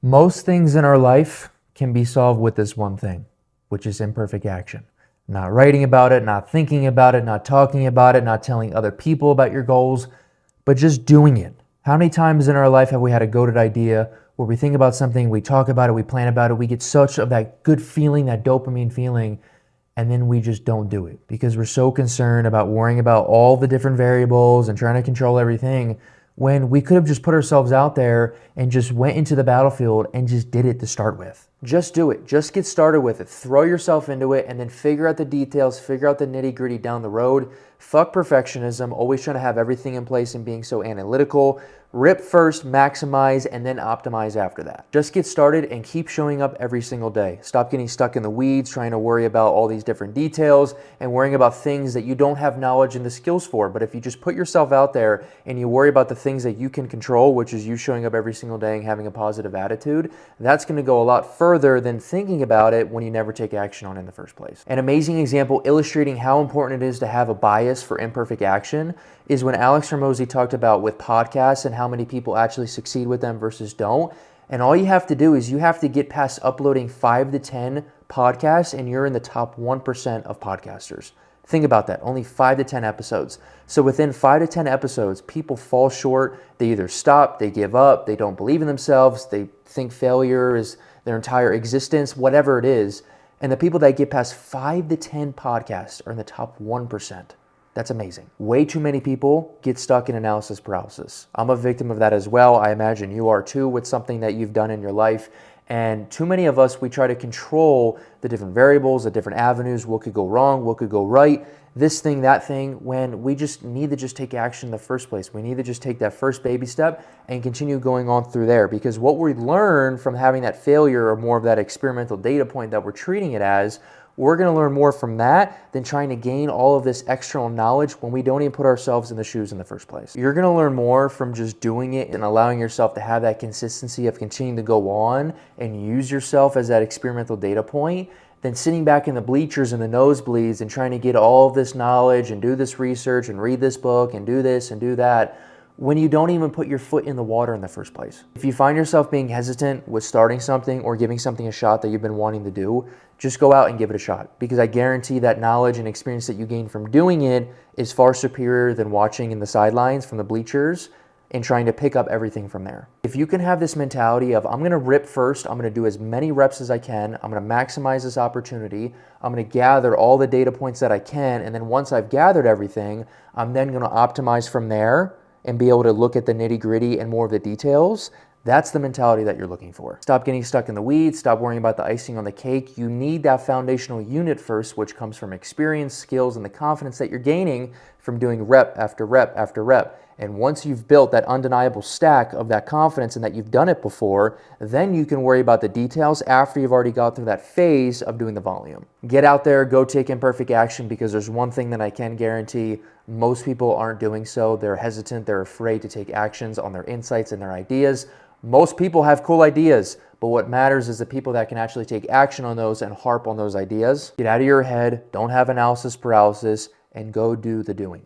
Most things in our life can be solved with this one thing, which is imperfect action. Not writing about it, not thinking about it, not talking about it, not telling other people about your goals, but just doing it. How many times in our life have we had a goated idea where we think about something, we talk about it, we plan about it, we get such of that good feeling, that dopamine feeling, and then we just don't do it because we're so concerned about worrying about all the different variables and trying to control everything when we could have just put ourselves out there and just went into the battlefield and just did it to start with. Just do it. Just get started with it. Throw yourself into it and then figure out the details, figure out the nitty-gritty down the road. Fuck perfectionism, always trying to have everything in place and being so analytical. Rip first, maximize, and then optimize after that. Just get started and keep showing up every single day. Stop getting stuck in the weeds, trying to worry about all these different details and worrying about things that you don't have knowledge and the skills for. But if you just put yourself out there and you worry about the things that you can control, which is you showing up every single day and having a positive attitude, that's going to go a lot further than thinking about it when you never take action on it in the first place. An amazing example illustrating how important it is to have a bias for imperfect action is when Alex Hormozi talked about with podcasts and how many people actually succeed with them versus don't. And all you have to do is you have to get past uploading 5 to 10 podcasts and you're in the top 1% of podcasters. Think about that, only 5 to 10 episodes. So within 5 to 10 episodes, people fall short. They either stop, they give up, they don't believe in themselves, they think failure is their entire existence, whatever it is. And the people that get past 5 to 10 podcasts are in the top 1%. That's amazing. Way too many people get stuck in analysis paralysis. I'm a victim of that as well. I imagine you are too with something that you've done in your life. And too many of us, we try to control the different variables, the different avenues, what could go wrong, what could go right, this thing, that thing, when we just need to just take action in the first place. We need to just take that first baby step and continue going on through there. Because what we learn from having that failure or more of that experimental data point that we're treating it as, we're going to learn more from that than trying to gain all of this external knowledge when we don't even put ourselves in the shoes in the first place. You're going to learn more from just doing it and allowing yourself to have that consistency of continuing to go on and use yourself as that experimental data point than sitting back in the bleachers and the nosebleeds and trying to get all of this knowledge and do this research and read this book and do this and do that when you don't even put your foot in the water in the first place. If you find yourself being hesitant with starting something or giving something a shot that you've been wanting to do, just go out and give it a shot, because I guarantee that knowledge and experience that you gain from doing it is far superior than watching in the sidelines from the bleachers and trying to pick up everything from there. If you can have this mentality of, I'm gonna rip first, I'm gonna do as many reps as I can, I'm gonna maximize this opportunity, I'm gonna gather all the data points that I can, and then once I've gathered everything, I'm then gonna optimize from there and be able to look at the nitty-gritty and more of the details. That's the mentality that you're looking for. Stop getting stuck in the weeds, stop worrying about the icing on the cake. You need that foundational unit first, which comes from experience, skills, and the confidence that you're gaining from doing rep after rep after rep. And once you've built that undeniable stack of that confidence and that you've done it before, then you can worry about the details after you've already got through that phase of doing the volume. Get out there, go take imperfect action, because there's one thing that I can guarantee: most people aren't doing so. They're hesitant, they're afraid to take actions on their insights and their ideas. Most people have cool ideas, but what matters is the people that can actually take action on those and harp on those ideas. Get out of your head, don't have analysis paralysis, and go do the doing.